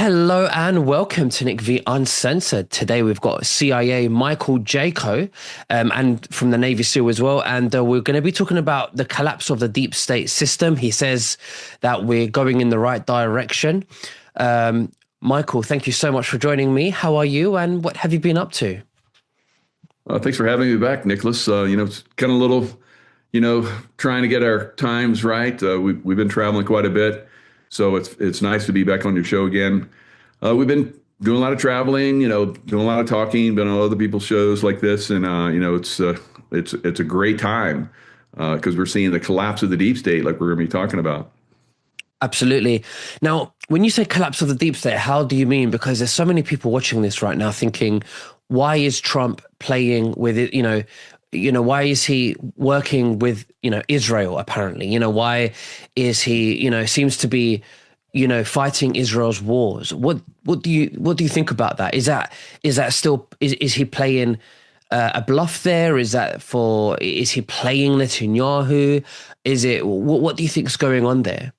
Hello and welcome to Nick V Uncensored. Today we've got CIA Michael Jaco, and from the Navy SEAL as well. And we're going to be talking about the collapse of the deep state system. He says that we're going in the right direction. Michael, thank you so much for joining me. How are you and what have you been up to? Thanks for having me back, Nicholas. It's kind of a little, trying to get our times right. We've been traveling quite a bit, so it's nice to be back on your show again. We've been doing a lot of traveling, doing a lot of talking, been on other people's shows like this, and it's a great time because we're seeing the collapse of the deep state, like we're going to be talking about. Absolutely. Now, when you say collapse of the deep state, how do you mean? Because there's so many people watching this right now thinking, why is Trump playing with it? Why is he working with, Israel apparently? Why is he, seems to be, fighting Israel's wars? What do you think about that? Is he playing a bluff there? Is he playing Netanyahu? What do you think is going on there?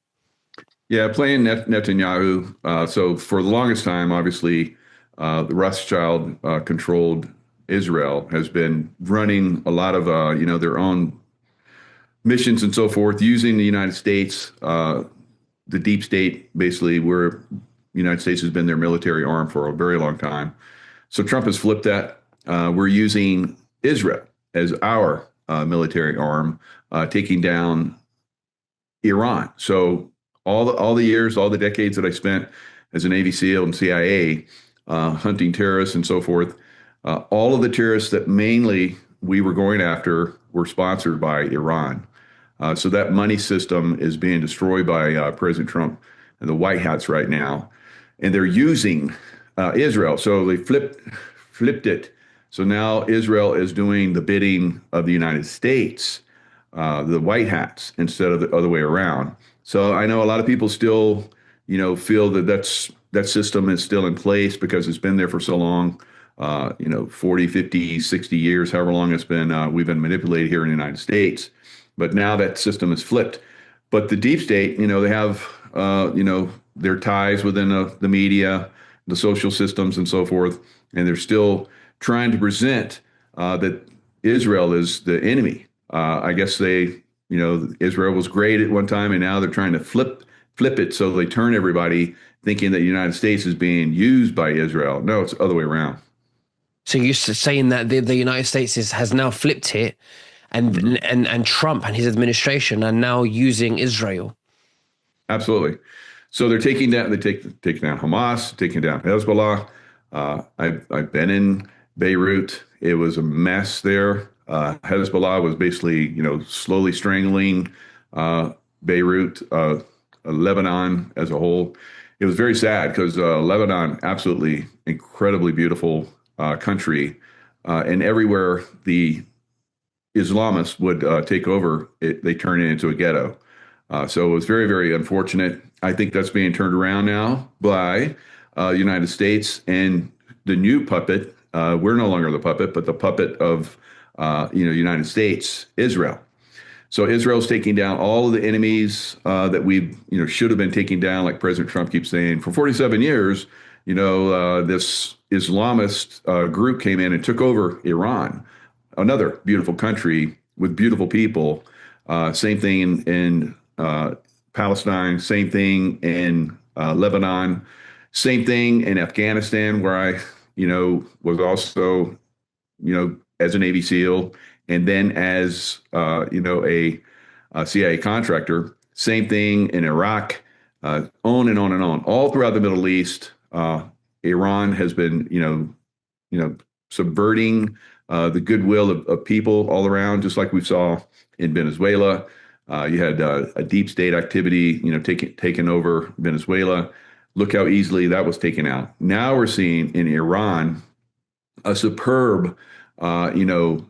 Yeah, playing Netanyahu. So for the longest time, obviously, the Rothschild controlled Israel has been running a lot of their own missions and so forth, using the United States, the deep state, basically, where the United States has been their military arm for a very long time. So Trump has flipped that. We're using Israel as our military arm, taking down Iran. So all the years, all the decades that I spent as a Navy SEAL and CIA, hunting terrorists and so forth, all of the terrorists that mainly we were going after were sponsored by Iran. So that money system is being destroyed by President Trump and the White Hats right now, and they're using Israel. So they flipped it. So now Israel is doing the bidding of the United States, the White Hats, instead of the other way around. So I know a lot of people still, feel that system is still in place because it's been there for so long, 40, 50, 60 years, however long it's been, we've been manipulated here in the United States. But now that system is flipped. But the deep state, they have, their ties within the media, the social systems and so forth. And they're still trying to present that Israel is the enemy. I guess Israel was great at one time, and now they're trying to flip it so they turn everybody thinking that the United States is being used by Israel. No, it's the other way around. So you're saying that the United States has now flipped it, and Mhm. and Trump and his administration are now using Israel. Absolutely. So they're taking down taking down Hamas, taking down Hezbollah. I've been in Beirut. It was a mess there. Hezbollah was basically slowly strangling Beirut, Lebanon as a whole. It was very sad because Lebanon, absolutely incredibly beautiful country, and everywhere the Islamists would take over, they turn it into a ghetto. So it was very, very unfortunate. I think that's being turned around now by the United States and the new puppet. We're no longer the puppet, but the puppet of United States, Israel. So Israel's taking down all of the enemies that we should have been taking down, like President Trump keeps saying. For 47 years, this Islamist group came in and took over Iran, another beautiful country with beautiful people. Same thing in Palestine, same thing in Lebanon, same thing in Afghanistan, where I, was also, as a Navy SEAL, and then as, a CIA contractor. Same thing in Iraq, on and on and on. All throughout the Middle East, Iran has been, subverting the goodwill of people all around, just like we saw in Venezuela. You had a deep state activity, taking over Venezuela. Look how easily that was taken out. Now we're seeing in Iran a superb, takedown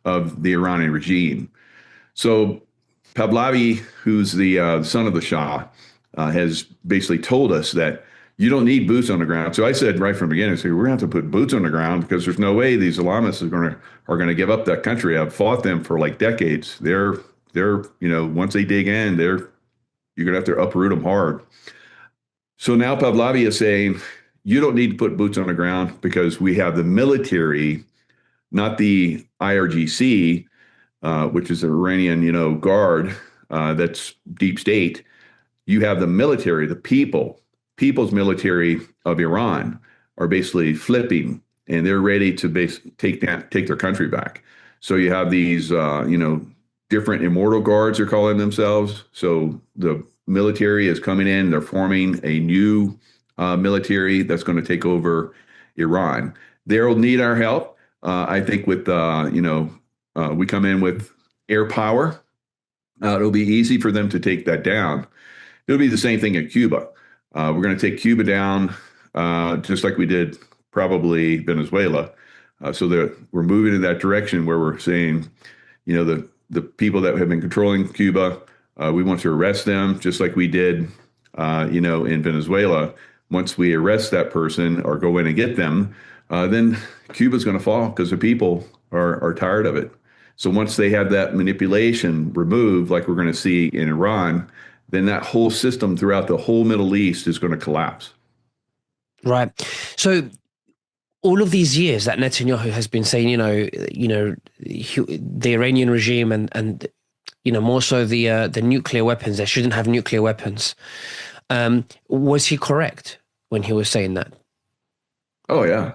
of the Iranian regime. So Pahlavi, who's the son of the Shah, has basically told us that you don't need boots on the ground. So I said right from the beginning, we're going to have to put boots on the ground because there's no way these Islamists are going to give up that country. I've fought them for like decades. They're once they dig in, you're going to have to uproot them hard. So now Pahlavi is saying, you don't need to put boots on the ground because we have the military, not the IRGC, which is the Iranian, guard, that's deep state. You have the military, the people's military of Iran are basically flipping, and they're ready to take their country back. So you have these, different immortal guards, they're calling themselves. So the military is coming in, they're forming a new military that's going to take over Iran. They'll need our help. I think with, we come in with air power. It'll be easy for them to take that down. It'll be the same thing in Cuba. We're going to take Cuba down just like we did probably Venezuela. So that we're moving in that direction where we're saying, the people that have been controlling Cuba, we want to arrest them just like we did, in Venezuela. Once we arrest that person or go in and get them, then Cuba's going to fall because the people are tired of it. So once they have that manipulation removed, like we're going to see in Iran, then that whole system throughout the whole Middle East is going to collapse. Right. So all of these years that Netanyahu has been saying, the Iranian regime and more so the nuclear weapons, they shouldn't have nuclear weapons. Was he correct when he was saying that? Oh yeah.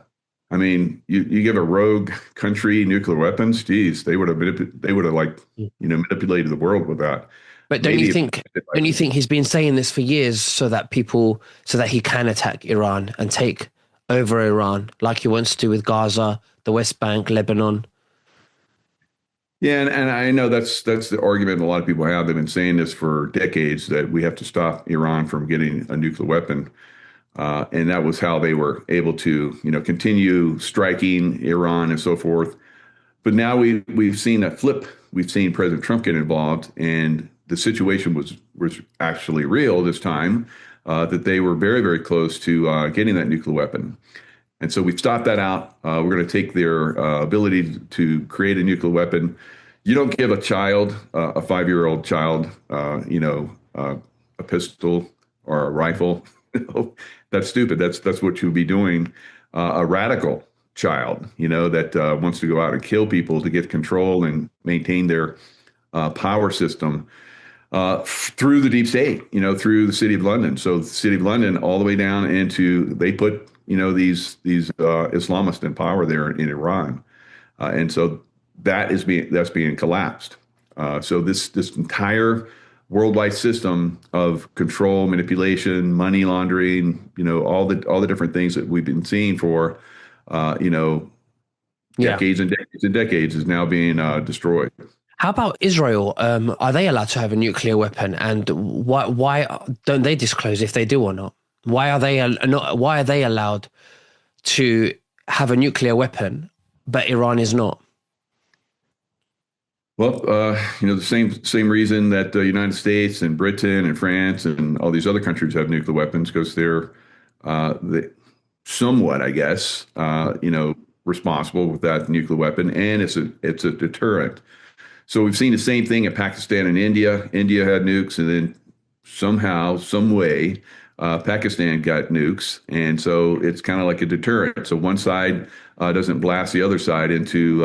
I mean, you give a rogue country nuclear weapons, geez, they would have manipulated the world with that. But Maybe don't you think he's been saying this for years so that he can attack Iran and take over Iran like he wants to with Gaza, the West Bank, Lebanon? Yeah, and I know that's the argument a lot of people have. They've been saying this for decades that we have to stop Iran from getting a nuclear weapon. And that was how they were able to, continue striking Iran and so forth. But now we've seen that flip. We've seen President Trump get involved, and the situation was actually real this time. That they were very, very close to getting that nuclear weapon. And so we've stopped that out. We're going to take their ability to create a nuclear weapon. You don't give a child, a 5-year-old child, a pistol or a rifle. That's stupid. That's what you'd be doing. A radical child, that wants to go out and kill people to get control and maintain their power system through the deep state, through the City of London. So the City of London, all the way down into, they put, these Islamists in power there in Iran, and so that's being collapsed. So this entire worldwide system of control, manipulation, money laundering, all the different things that we've been seeing for, decades and decades and decades is now being destroyed. How about Israel? Are they allowed to have a nuclear weapon? And why don't they disclose if they do or not? Why are they not? Why are they allowed to have a nuclear weapon, but Iran is not? Well, the same reason that the United States and Britain and France and all these other countries have nuclear weapons because they're somewhat, I guess, responsible with that nuclear weapon, and it's a deterrent. So we've seen the same thing in Pakistan and India. India had nukes, and then somehow, some way, Pakistan got nukes, and so it's kind of like a deterrent. So one side doesn't blast the other side into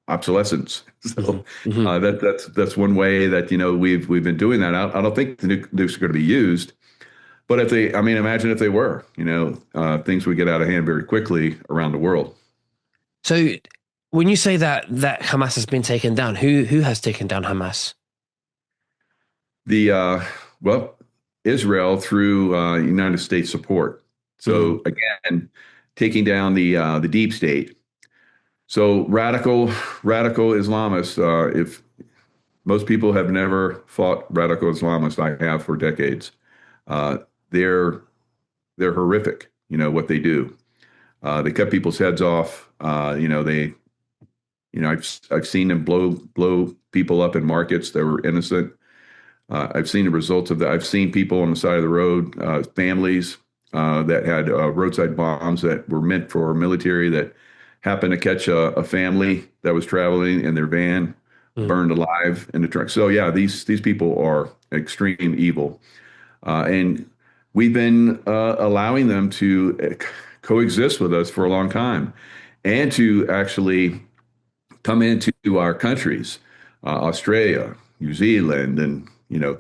obsolescence. So that's one way that we've been doing that. I don't think the nukes are going to be used, but imagine if they were. Things would get out of hand very quickly around the world. So when you say that Hamas has been taken down, who has taken down Hamas? Israel through United States support. So again, taking down the deep state. So radical Islamists. If most people have never fought radical Islamists, I have for decades. They're horrific. What they do. They cut people's heads off. I've seen them blow people up in markets that were innocent. I've seen the results of that. I've seen people on the side of the road, families that had roadside bombs that were meant for military that happened to catch a family that was traveling in their van, burned alive in the truck. So yeah, these people are extreme evil, and we've been allowing them to coexist with us for a long time and to actually come into our countries, Australia, New Zealand, and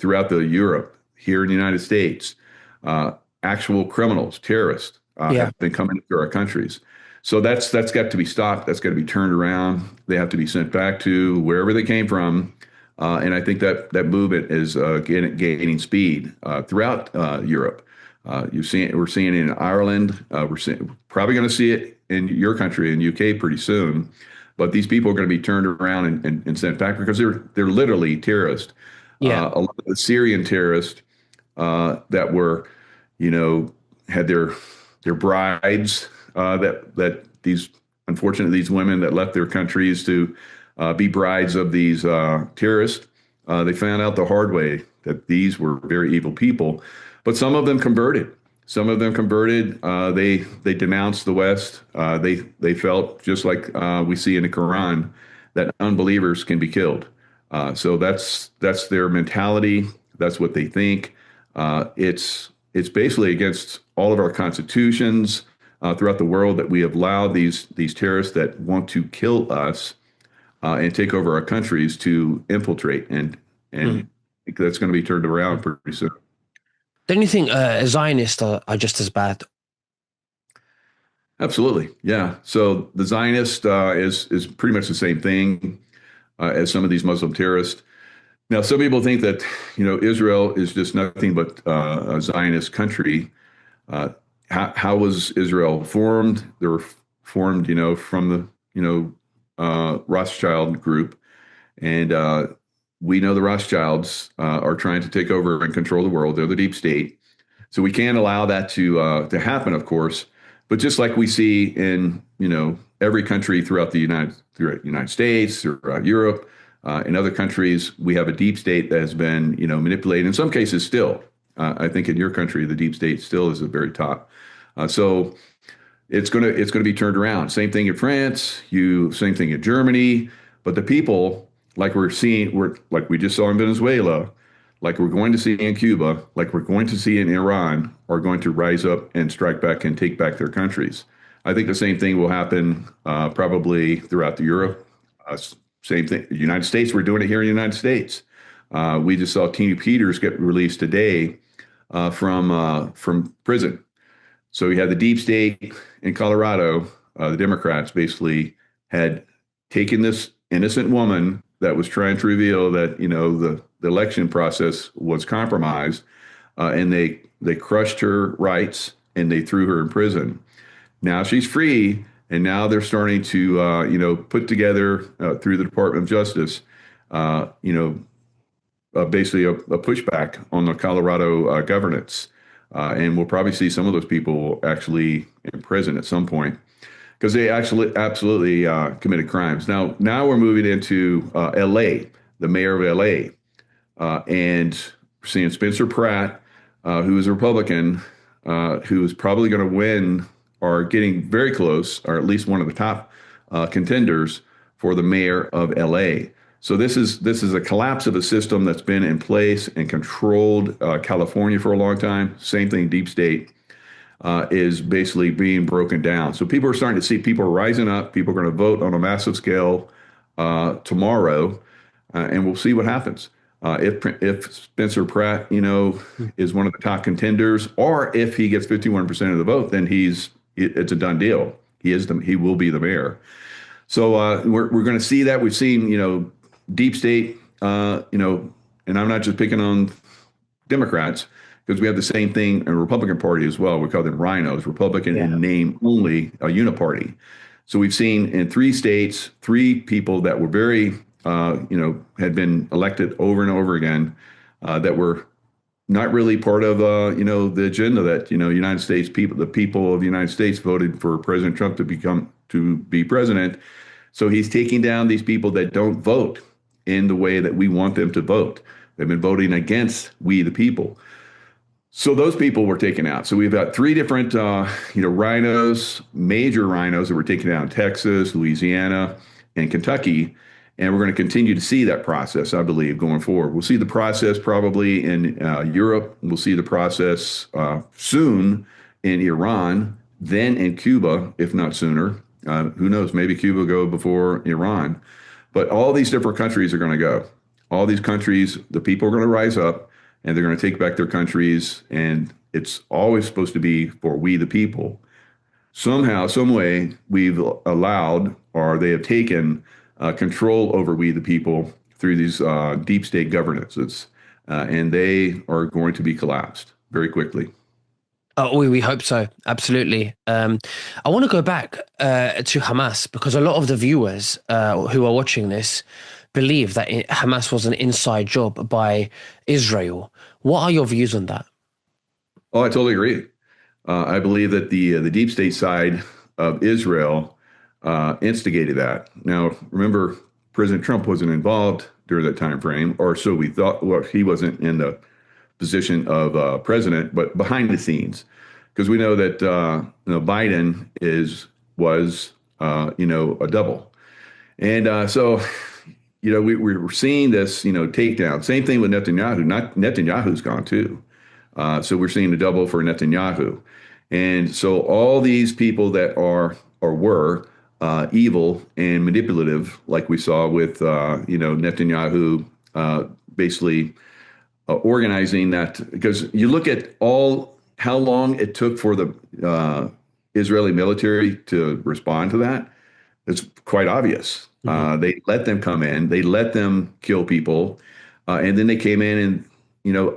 throughout the Europe, here in the United States, uh, actual criminals, terrorists Yeah. have been coming into our countries. So that's got to be stopped. That's got to be turned around. They have to be sent back to wherever they came from. And I think that movement is gaining speed throughout Europe. We're seeing it in Ireland. Probably going to see it in your country, in UK, pretty soon. But these people are going to be turned around and sent back because they're literally terrorists. Yeah. A lot of the Syrian terrorists that were, you know, had their brides that these unfortunately these women that left their countries to be brides of these terrorists. They found out the hard way that these were very evil people, but some of them converted. Some of them converted. They denounced the West. They felt just like we see in the Quran that unbelievers can be killed. So that's their mentality. That's what they think. It's basically against all of our constitutions throughout the world that we have allowed these terrorists that want to kill us and take over our countries to infiltrate, and Mm. I think that's going to be turned around pretty soon. Don't you think Zionists are just as bad? Absolutely, yeah. So the Zionist is pretty much the same thing as some of these Muslim terrorists. Now, some people think that Israel is just nothing but a Zionist country. Uh, how was Israel formed? They were formed, from the Rothschild group, and we know the Rothschilds are trying to take over and control the world. They're the deep state, so we can't allow that to happen, of course. But just like we see in every country throughout the United States, throughout Europe, in other countries, we have a deep state that has been manipulated. In some cases, still. I think in your country, the deep state still is at the very top. So it's gonna be turned around. Same thing in France. Same thing in Germany. But the people, like we just saw in Venezuela, like we're going to see in Cuba, like we're going to see in Iran, are going to rise up and strike back and take back their countries. I think the same thing will happen probably throughout the Europe. Same thing. The United States, we're doing it here in the United States. We just saw Tina Peters get released today from prison. So you had the deep state in Colorado. The Democrats basically had taken this innocent woman that was trying to reveal that the election process was compromised, and they crushed her rights and they threw her in prison. Now she's free, and now they're starting to put together through the Department of Justice, uh, you know, basically a pushback on the Colorado governance. And we'll probably see some of those people actually in prison at some point because they actually absolutely committed crimes. Now we're moving into L.A., the mayor of L.A., and we're seeing Spencer Pratt, who is a Republican, who is probably going to win or getting very close, or at least one of the top contenders for the mayor of LA. So this is a collapse of a system that's been in place and controlled California for a long time. Same thing, deep state is basically being broken down. So people are starting to see people are rising up. People are going to vote on a massive scale tomorrow, and we'll see what happens. If Spencer Pratt, is one of the top contenders, or if he gets 51% of the vote, then it's a done deal. He will be the mayor. So we're going to see that. We've seen deep state, and I'm not just picking on Democrats because we have the same thing in the Republican Party as well. We call them rhinos, Republican Yeah. in name only, a uniparty. So we've seen in 3 states, 3 people that were very, had been elected over and over again, that were not really part of, the agenda that, United States people, the people of the United States voted for President Trump to be president. So he's taking down these people that don't vote in the way that we want them to vote. They've been voting against we the people. So those people were taken out. So we've got 3 different, rhinos, major rhinos that were taken out in Texas, Louisiana, and Kentucky. And we're going to continue to see that process, I believe, going forward. We'll see the process probably in Europe. We'll see the process soon in Iran, then in Cuba, if not sooner. Who knows? Maybe Cuba will go before Iran. But all these different countries are going to go. All these countries, the people are going to rise up and they're going to take back their countries. And it's always supposed to be for we the people. Somehow, some way, we've allowed or they have taken control over we the people through these deep state governances, and they are going to be collapsed very quickly. Oh, we hope so. Absolutely. I want to go back to Hamas because a lot of the viewers who are watching this believe that Hamas was an inside job by Israel. What are your views on that? Oh, I totally agree. I believe that the deep state side of Israel instigated that. Now, remember, President Trump wasn't involved during that time frame, or so we thought. Well, he wasn't in the position of president, but behind the scenes, because we know that Biden was a double, and so we were seeing this takedown. Same thing with Netanyahu. Not Netanyahu's gone too. So we're seeing a double for Netanyahu. And so all these people that are or were evil and manipulative, like we saw with Netanyahu basically organizing that, because you look at how long it took for the Israeli military to respond to that. It's quite obvious. Mm-hmm. They let them come in, they let them kill people, and then they came in and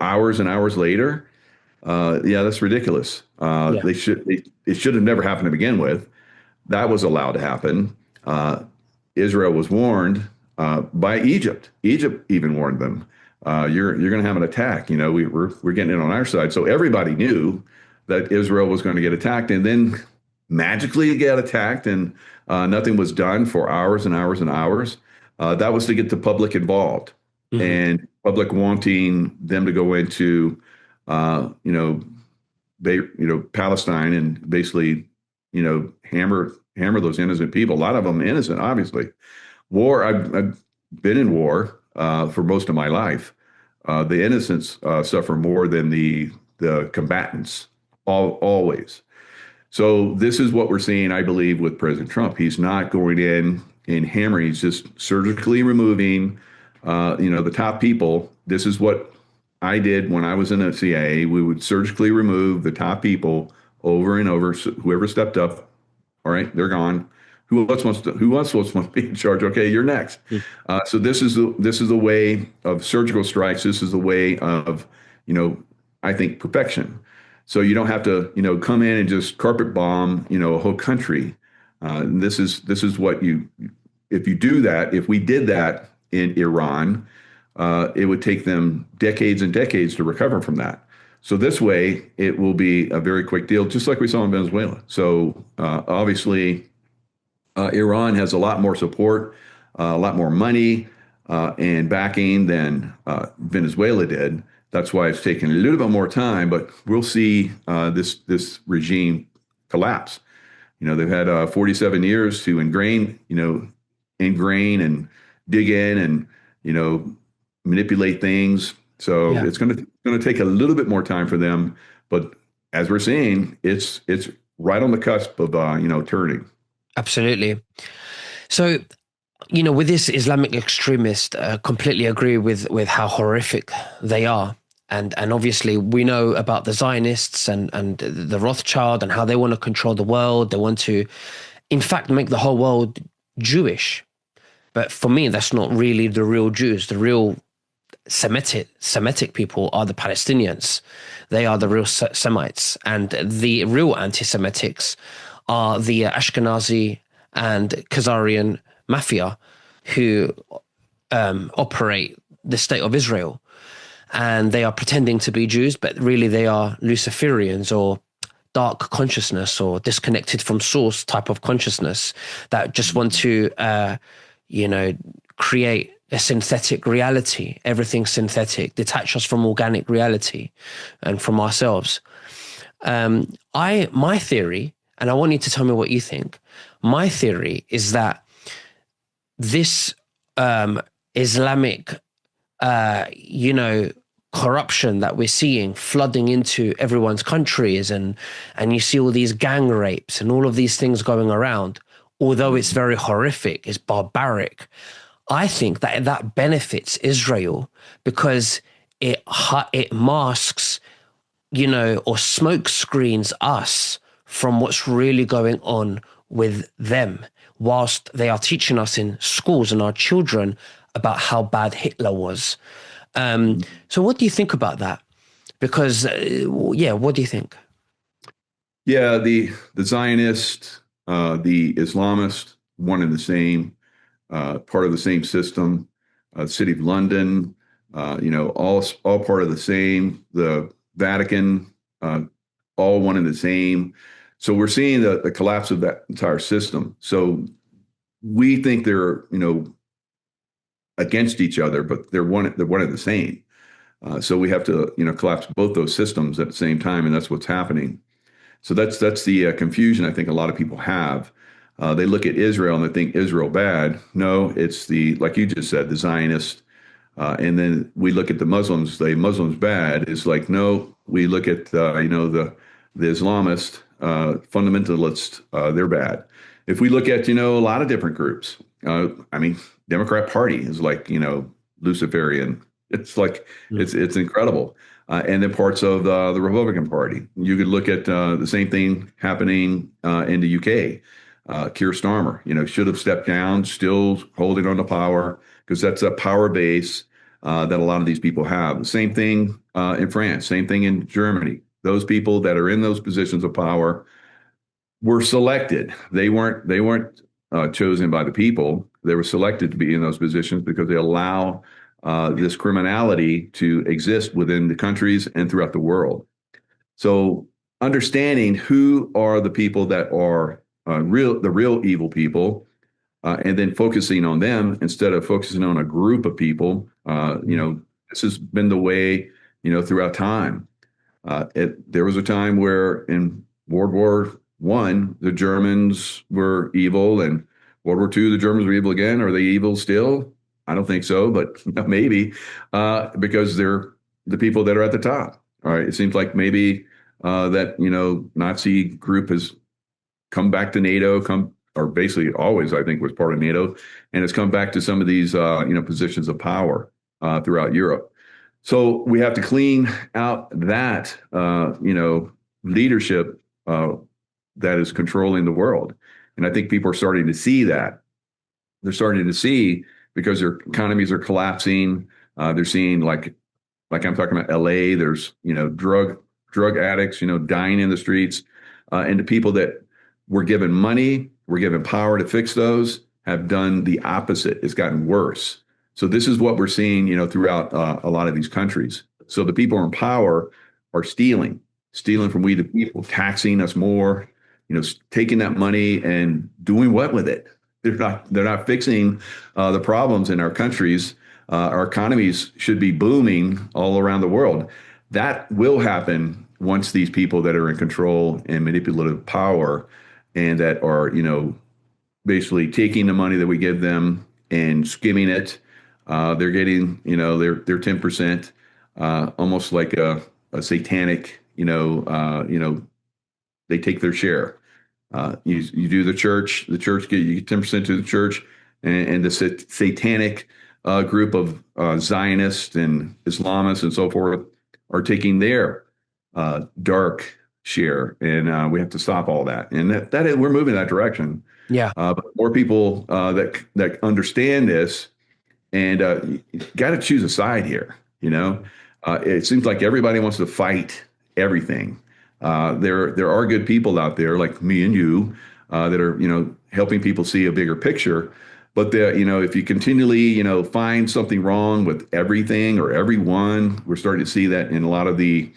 hours and hours later. Yeah, that's ridiculous. Yeah. It should have never happened to begin with. That was allowed to happen. Israel was warned by Egypt. Egypt even warned them. You're going to have an attack. We're getting it on our side. So everybody knew that Israel was going to get attacked, and then magically it got attacked, and nothing was done for hours and hours and hours. That was to get the public involved, Mm-hmm. and public wanting them to go into Palestine and basically, hammer those innocent people. A lot of them innocent, obviously. War. I've been in war for most of my life. The innocents suffer more than the combatants. Always. So this is what we're seeing, I believe, with President Trump. He's not going in and hammering. He's just surgically removing, the top people. This is what I did when I was in the CIA. We would surgically remove the top people over and over. So whoever stepped up, all right, they're gone. Who else wants to be in charge? Okay, you're next. So this is the way of surgical strikes. This is the way of, I think, perfection. So you don't have to, come in and just carpet bomb, a whole country. This is what if you do that, if we did that in Iran, it would take them decades and decades to recover from that. So this way, it will be a very quick deal, just like we saw in Venezuela. So obviously, Iran has a lot more support, a lot more money and backing than Venezuela did. That's why it's taken a little bit more time, but we'll see this regime collapse. They've had 47 years to ingrain and dig in and manipulate things. So Yeah. it's going to take a little bit more time for them. But as we're seeing, it's right on the cusp of turning. Absolutely. So, with this Islamic extremist, completely agree with how horrific they are. And obviously we know about the Zionists and the Rothschild and how they want to control the world. They want to, in fact, make the whole world Jewish. But for me, that's not really the real Jews. The real Semitic people are the Palestinians. They are the real Semites. And the real anti-Semitics are the Ashkenazi and Khazarian mafia who operate the state of Israel. And they are pretending to be Jews, but really they are Luciferians or dark consciousness or disconnected from source type of consciousness that just want to, create a synthetic reality, everything synthetic, detach us from organic reality and from ourselves. My theory, and I want you to tell me what you think. My theory is that this Islamic, you know, corruption that we're seeing flooding into everyone's countries, and you see all these gang rapes and all of these things going around. Although it's very horrific, it's barbaric. I think that that benefits Israel because it masks, you know, or smoke screens us from what's really going on with them, whilst they are teaching us in schools and our children about how bad Hitler was. So, what do you think about that? Because, yeah, what do you think? Yeah, the Zionist, the Islamist, one and the same, part of the same system. City of London, all part of the same. The Vatican, uh, all one and the same. So we're seeing the collapse of that entire system. So we think they're against each other, but they're one and the same. So we have to collapse both those systems at the same time, and that's what's happening. So that's the confusion I think a lot of people have. They look at Israel and they think Israel bad. No, it's the, like you just said, the Zionist. And then we look at the Muslims. The Muslims bad. It's like, no, we look at the Islamist fundamentalists. They're bad. If we look at a lot of different groups, I mean, Democrat Party is like Luciferian. It's like Mm. it's incredible. And then parts of the Republican Party. You could look at the same thing happening in the UK. Keir Starmer, should have stepped down, still holding on to power because that's a power base that a lot of these people have. The same thing in France, same thing in Germany. Those people that are in those positions of power were selected. They weren't chosen by the people. They were selected to be in those positions because they allow this criminality to exist within the countries and throughout the world. So understanding who are the people that are the real evil people, and then focusing on them instead of focusing on a group of people. This has been the way throughout time. There was a time where in World War I, the Germans were evil, and World War II, the Germans were evil again. Are they evil still? I don't think so, but maybe because they're the people that are at the top. All right, it seems like maybe that Nazi group has come back to NATO, or basically always I think was part of NATO, and has come back to some of these positions of power throughout Europe. So we have to clean out that leadership that is controlling the world. And I think people are starting to see that. They're starting to see because their economies are collapsing. They're seeing like I'm talking about LA. There's drug addicts dying in the streets, and the people that were given money, were given power to fix those, have done the opposite. It's gotten worse. So this is what we're seeing throughout a lot of these countries. So the people in power are stealing from we the people, taxing us more, taking that money and doing what with it? They're not fixing the problems in our countries. Our economies should be booming all around the world. That will happen once these people that are in control and manipulative power and that are, basically taking the money that we give them and skimming it. They're getting, their 10%, almost like a satanic, they take their share. You do the church you get 10% to the church, and the satanic group of Zionists and Islamists and so forth are taking their dark share, and we have to stop all that. And we're moving in that direction. Yeah. But more people that understand this, and you got to choose a side here. It seems like everybody wants to fight everything. There are good people out there like me and you that are helping people see a bigger picture. But if you continually find something wrong with everything or everyone, we're starting to see that in a lot of the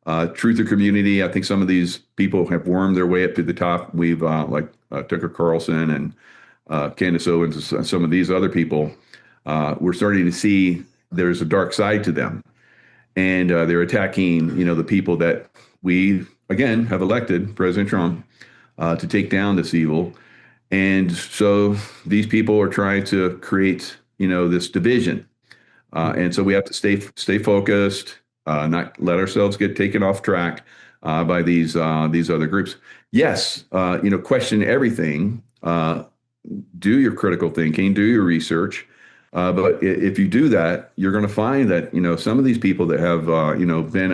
truther community. I think some of these people have wormed their way up to the top. We've like Tucker Carlson and Candace Owens and some of these other people. We're starting to see there's a dark side to them, and they're attacking the people that we again have elected, President Trump, to take down this evil. And so these people are trying to create this division. And so we have to stay focused, not let ourselves get taken off track by these other groups. Yes, question everything. Do your critical thinking, do your research. But if you do that, you're going to find that some of these people that have been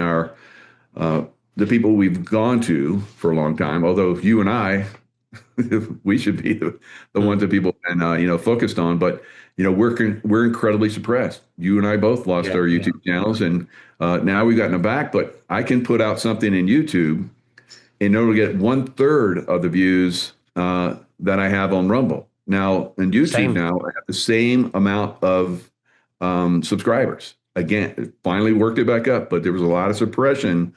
uh, the people we've gone to for a long time. Although you and I, we should be the ones that people and focused on. But we're incredibly suppressed. You and I both lost our YouTube channels, and now we've gotten them back. But I can put out something in YouTube, and it'll get 1/3 of the views that I have on Rumble. Now in YouTube, now I have the same amount of subscribers. Again, it finally worked it back up, but there was a lot of suppression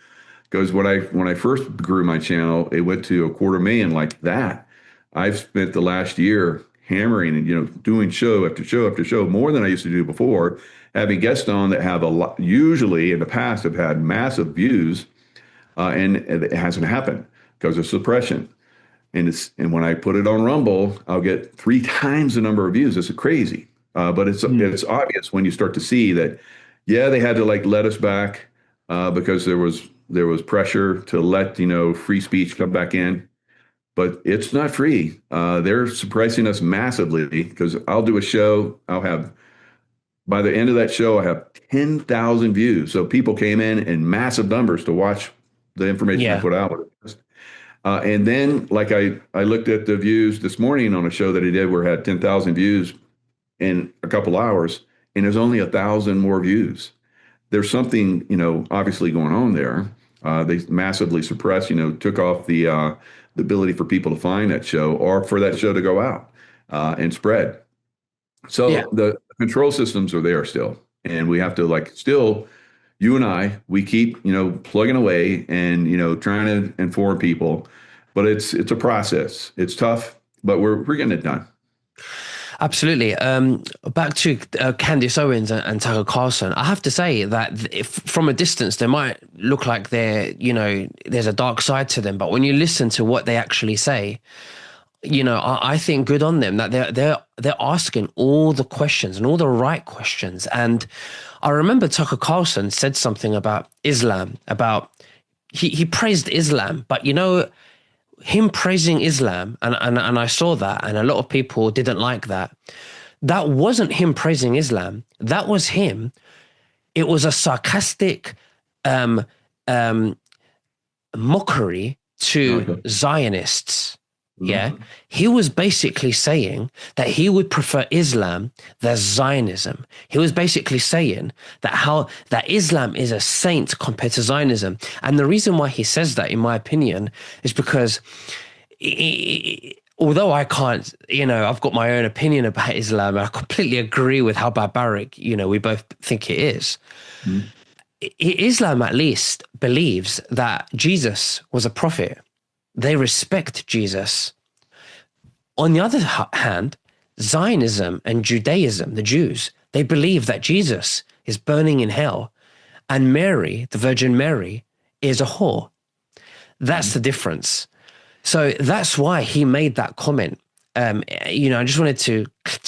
because when I first grew my channel, it went to 250,000 like that. I've spent the last year hammering and doing show after show after show more than I used to do before, having guests on that have a lot, usually in the past have had massive views, and it hasn't happened because of suppression. And when I put it on Rumble, I'll get 3 times the number of views. It's crazy, but it's obvious when you start to see that. Yeah, they had to let us back because there was pressure to let free speech come back in. But it's not free. They're suppressing us massively because I'll do a show. By the end of that show, I have 10,000 views. So people came in massive numbers to watch the information I put out. And then, I looked at the views this morning on a show that I did where it had 10,000 views in a couple hours, and there's only 1,000 more views. There's something, obviously going on there. They massively suppressed, took off the ability for people to find that show or for that show to go out and spread. So the control systems are there still, and we have to still, you and I, we keep plugging away and trying to inform people, but it's a process. It's tough, but we're getting it done. Absolutely. Back to Candace Owens and Tucker Carlson, I have to say that from a distance, they might look like there's a dark side to them. But when you listen to what they actually say, I think good on them that they're asking all the questions and all the right questions. And I remember Tucker Carlson said something about Islam, about he praised Islam, but him praising Islam, and I saw that, and a lot of people didn't like that. That wasn't him praising Islam. That was him. It was a sarcastic mockery to Zionists. Yeah, he was basically saying that he would prefer Islam than Zionism. He was basically saying that Islam is a saint compared to Zionism. And the reason why he says that, in my opinion, is because although I can't, I've got my own opinion about Islam, and I completely agree with how barbaric, we both think it is. Islam at least believes that Jesus was a prophet. They respect Jesus. On the other hand, Zionism and Judaism, the Jews, they believe that Jesus is burning in hell, and Mary, the Virgin Mary, is a whore. That's the difference. So that's why he made that comment. I just wanted to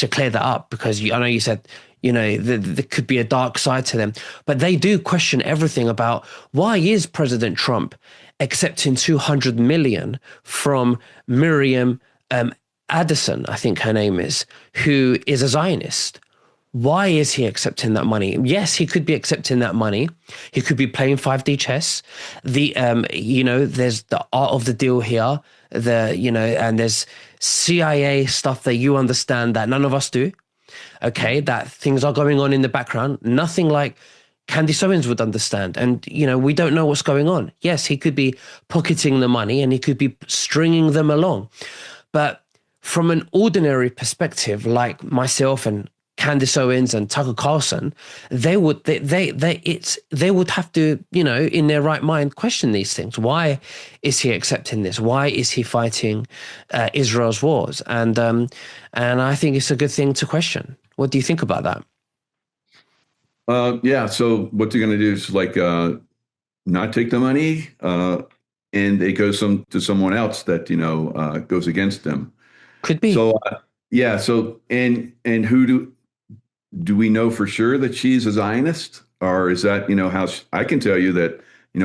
clear that up because I know you said, there could be a dark side to them, but they do question everything about why is President Trump accepting 200 million from Miriam Addison, I think her name is, who is a Zionist. Why is he accepting that money? Yes, he could be accepting that money. He could be playing 5D chess. There's the art of the deal here. And there's CIA stuff that you understand that none of us do. Okay, that things are going on in the background. Nothing like Candace Owens would understand. And, we don't know what's going on. Yes, he could be pocketing the money and he could be stringing them along. But from an ordinary perspective, like myself and Candace Owens and Tucker Carlson, they would have to, in their right mind, question these things. Why is he accepting this? Why is he fighting Israel's wars? And I think it's a good thing to question. What do you think about that? So what they're going to do is not take the money, and it goes to someone else that goes against them. Could be. So and do we know for sure that she's a Zionist, or is that how I can tell you that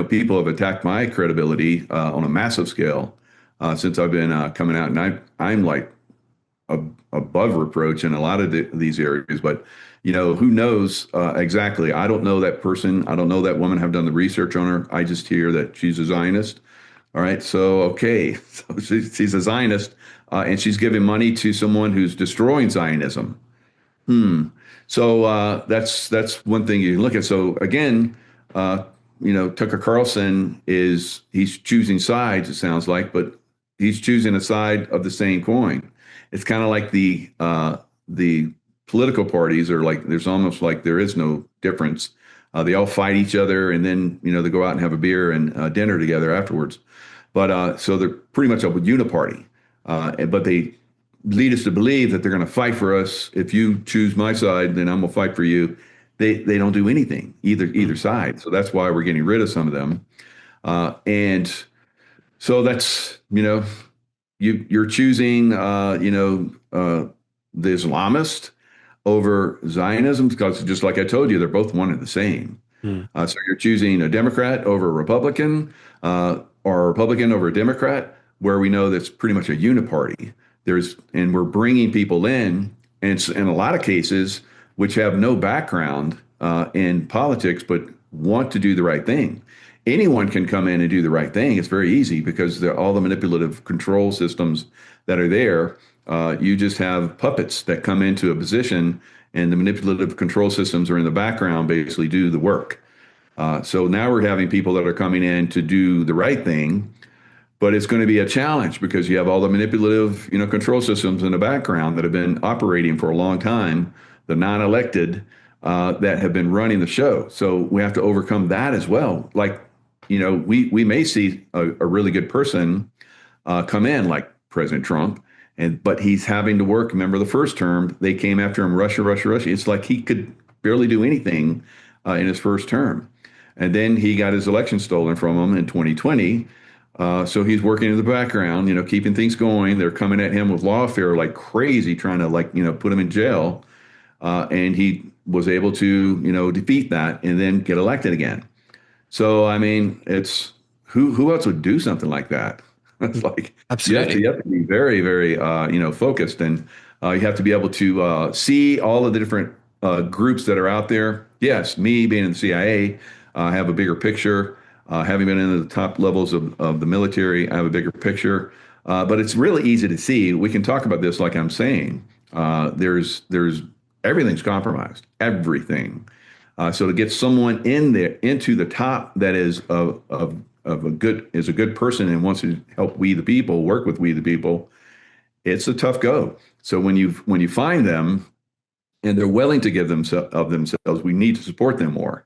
people have attacked my credibility on a massive scale since I've been coming out, and I'm like above reproach in a lot of these areas. But who knows exactly? I don't know that person. I don't know that woman. Have done the research on her. I just hear that she's a Zionist. All right, so okay, so she's a Zionist, and she's giving money to someone who's destroying Zionism. So that's one thing you can look at. So again, uh, Tucker Carlson he's choosing sides. It sounds like, but he's choosing a side of the same coin. It's kind of like the political parties are like there's almost like there is no difference. They all fight each other, and then they go out and have a beer and dinner together afterwards. But so they're pretty much a uniparty, but they lead us to believe that they're going to fight for us. If you choose my side, then I'm going to fight for you. They don't do anything either side. So that's why we're getting rid of some of them. And so that's you're choosing the Islamist over Zionism because just like I told you, they're both one and the same. So you're choosing a Democrat over a Republican, or a Republican over a Democrat, where we know that's pretty much a uniparty. And we're bringing people in, and it's in a lot of cases, which have no background in politics, but want to do the right thing. Anyone can come in and do the right thing. It's very easy because all the manipulative control systems that are there, you just have puppets that come into a position, and the manipulative control systems are in the background, basically do the work. So now we're having people that are coming in to do the right thing, but it's going to be a challenge because you have all the manipulative, control systems in the background that have been operating for a long time, the non-elected that have been running the show. So we have to overcome that as well. Like, we may see a really good person come in, like President Trump, but he's having to work. Remember the first term, they came after him, Russia, Russia, Russia. It's like he could barely do anything in his first term. And then he got his election stolen from him in 2020. So he's working in the background, keeping things going. They're coming at him with lawfare like crazy, trying to put him in jail. And he was able to, defeat that and then get elected again. So, I mean, it's who else would do something like that? It's like Absolutely. you have to be very, very, focused, and you have to be able to see all of the different groups that are out there. Yes, me being in the CIA, have a bigger picture. Having been in the top levels of the military, I have a bigger picture. But it's really easy to see. We can talk about this like I'm saying. There's everything's compromised, everything. So to get someone in there into the top that is a good person and wants to help we the people, work with we the people, it's a tough go. So when you find them and they're willing to give of themselves, we need to support them more.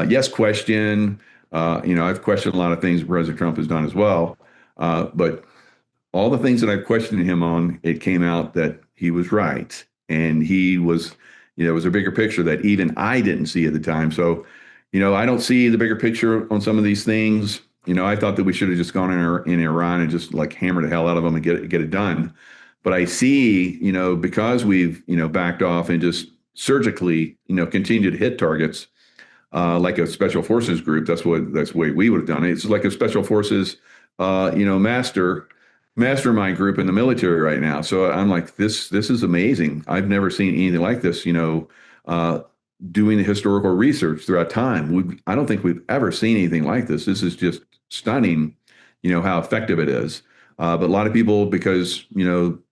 Yes, question. I've questioned a lot of things President Trump has done as well, but all the things that I've questioned him on, it came out that he was right, and he was, it was a bigger picture that even I didn't see at the time. So, I don't see the bigger picture on some of these things. I thought that we should have just gone in Iran and just like hammer the hell out of them and get it done. But I see, because we've, backed off and just surgically, continue to hit targets, like a special forces group. That's the way we would have done it. It's like a special forces, mastermind group in the military right now. So I'm like, this is amazing. I've never seen anything like this. Doing the historical research throughout time, I don't think we've ever seen anything like this. This is just stunning. How effective it is. But a lot of people, because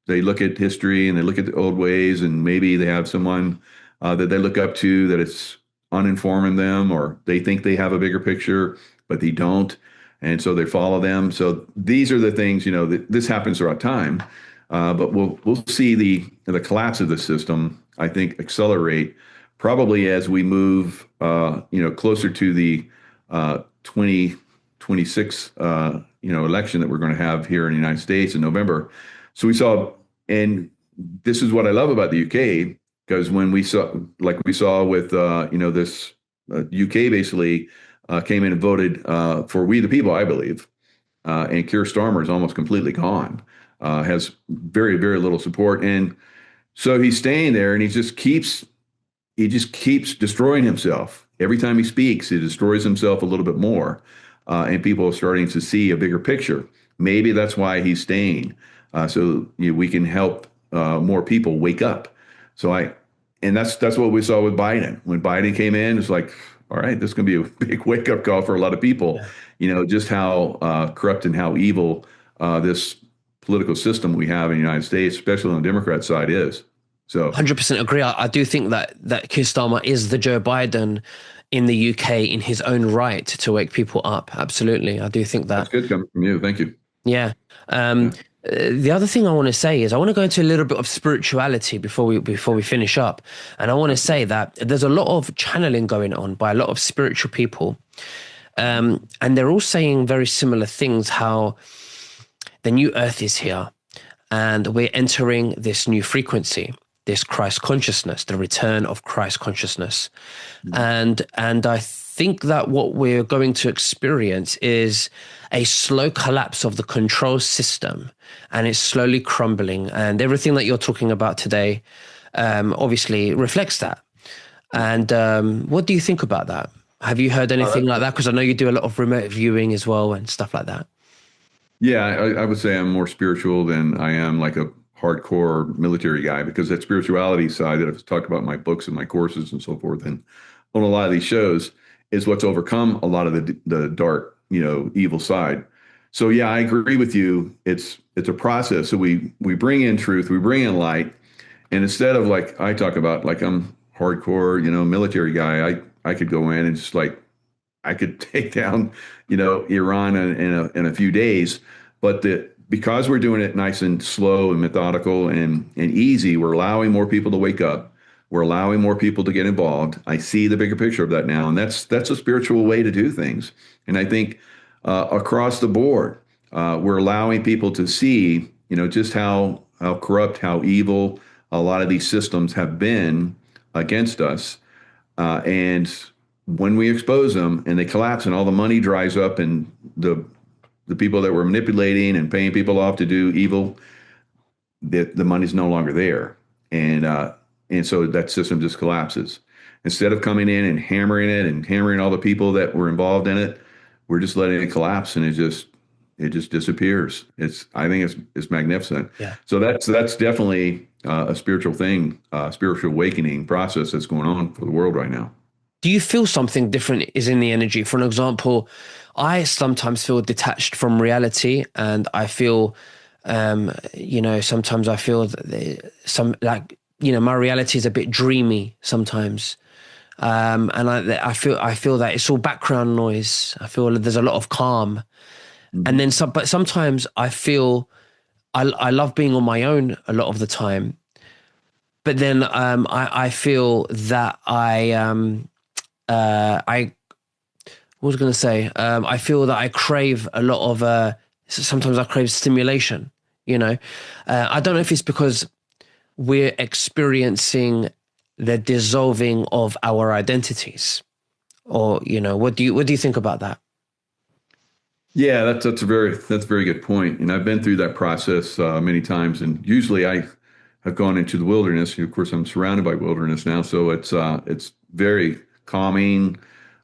they look at history and they look at the old ways, and maybe they have someone that they look up to that it's uninforming them, or they think they have a bigger picture, but they don't. And so they follow them. So these are the things, this happens throughout time. But we'll see the collapse of the system, I think, accelerate probably as we move, closer to the 2026, election that we're going to have here in the United States in November. So we saw, and this is what I love about the UK, because when we saw, like we saw with, this UK basically came in and voted for We the People, I believe, and Keir Starmer is almost completely gone, has very, very little support. And so he's staying there, and he just keeps he just keeps destroying himself. Every time he speaks, he destroys himself a little bit more. And people are starting to see a bigger picture. Maybe that's why he's staying. So we can help more people wake up. So and that's what we saw with Biden. When Biden came in, it's like, all right, this is going to be a big wake up call for a lot of people. Yeah. Just how corrupt and how evil this political system we have in the United States, especially on the Democrat side, is. So 100% agree. I do think that Keir Starmer is the Joe Biden in the UK in his own right to wake people up. Absolutely. I do think that's that. good coming from you. Thank you. Yeah. Yeah. The other thing I want to say is I want to go into a little bit of spirituality before we finish up, and I want to say that there's a lot of channeling going on by a lot of spiritual people, and they're all saying very similar things. How the new Earth is here, and we're entering this new frequency, this Christ consciousness, the return of Christ consciousness, and I think that what we're going to experience is a slow collapse of the control system, and it's slowly crumbling. And everything that you're talking about today, obviously reflects that. And what do you think about that? Have you heard Oh, anything like that? Because I know you do a lot of remote viewing as well and stuff like that. yeah, I would say I'm more spiritual than I am like a hardcore military guy because that spirituality side that I've talked about in my books and my courses and so forth and on a lot of these shows is what's overcome a lot of the dark, evil side. So yeah, I agree with you. It's a process. So we bring in truth, we bring in light, and instead of like I talk about like I'm hardcore, military guy, I could go in and just like I could take down, Iran in a few days. But because we're doing it nice and slow and methodical and easy, we're allowing more people to wake up. We're allowing more people to get involved. I see the bigger picture of that now, and that's a spiritual way to do things. And I think across the board, we're allowing people to see, just how corrupt, how evil a lot of these systems have been against us. And when we expose them and they collapse and all the money dries up and the people that were manipulating and paying people off to do evil, the money's no longer there. And so that system just collapses. Instead of coming in and hammering all the people that were involved in it, we're just letting it collapse and it just disappears. I think it's magnificent. Yeah. So that's definitely a spiritual thing, spiritual awakening process that's going on for the world right now. Do you feel something different is in the energy? For an example, I sometimes feel detached from reality, and I feel, sometimes I feel that my reality is a bit dreamy sometimes, and I feel that it's all background noise. I feel there's a lot of calm, and then but sometimes I feel I love being on my own a lot of the time, but then I feel that I what was I going to say? I feel that I crave a lot of, sometimes I crave stimulation, I don't know if it's because we're experiencing the dissolving of our identities or, what do you think about that? Yeah, that's a very good point. And I've been through that process many times. And usually I have gone into the wilderness. Of course, I'm surrounded by wilderness now, so it's very calming.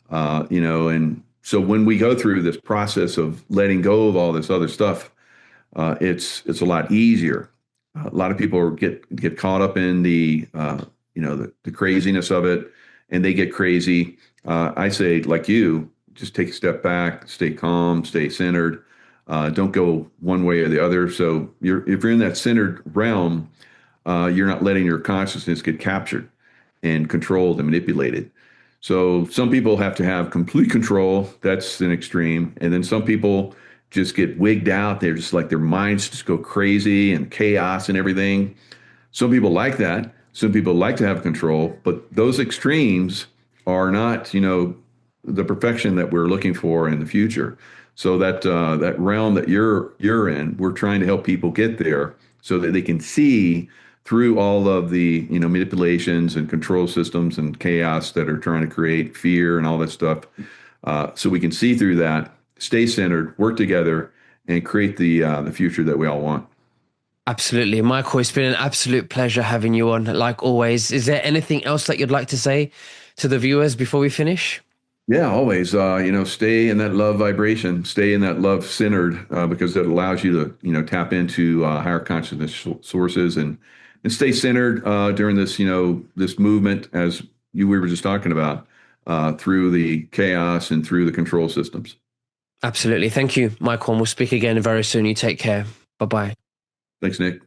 And so when we go through this process of letting go of all this other stuff, it's a lot easier. A lot of people get caught up in the craziness of it, and they get crazy. I say, like you, just take a step back, stay calm, stay centered. Don't go one way or the other. So if you're in that centered realm, you're not letting your consciousness get captured and controlled and manipulated. So some people have to have complete control. That's an extreme. And then some people just get wigged out. They're just like their minds just go crazy and chaos and everything. Some people like that. Some people like to have control, but those extremes are not, the perfection that we're looking for in the future. So that realm that you're in, we're trying to help people get there so that they can see through all of the manipulations and control systems and chaos that are trying to create fear and all that stuff. So we can see through that, stay centered, work together, and create the future that we all want. Absolutely. Michael, it's been an absolute pleasure having you on, like always. Is there anything else that you'd like to say to the viewers before we finish? Yeah, always. Stay in that love vibration, stay in that love centered, because that allows you to, tap into higher consciousness sources and stay centered during this, this movement, as we were just talking about, through the chaos and through the control systems. Absolutely. Thank you, Michael. And we'll speak again very soon. You take care. Bye bye. Thanks, Nick.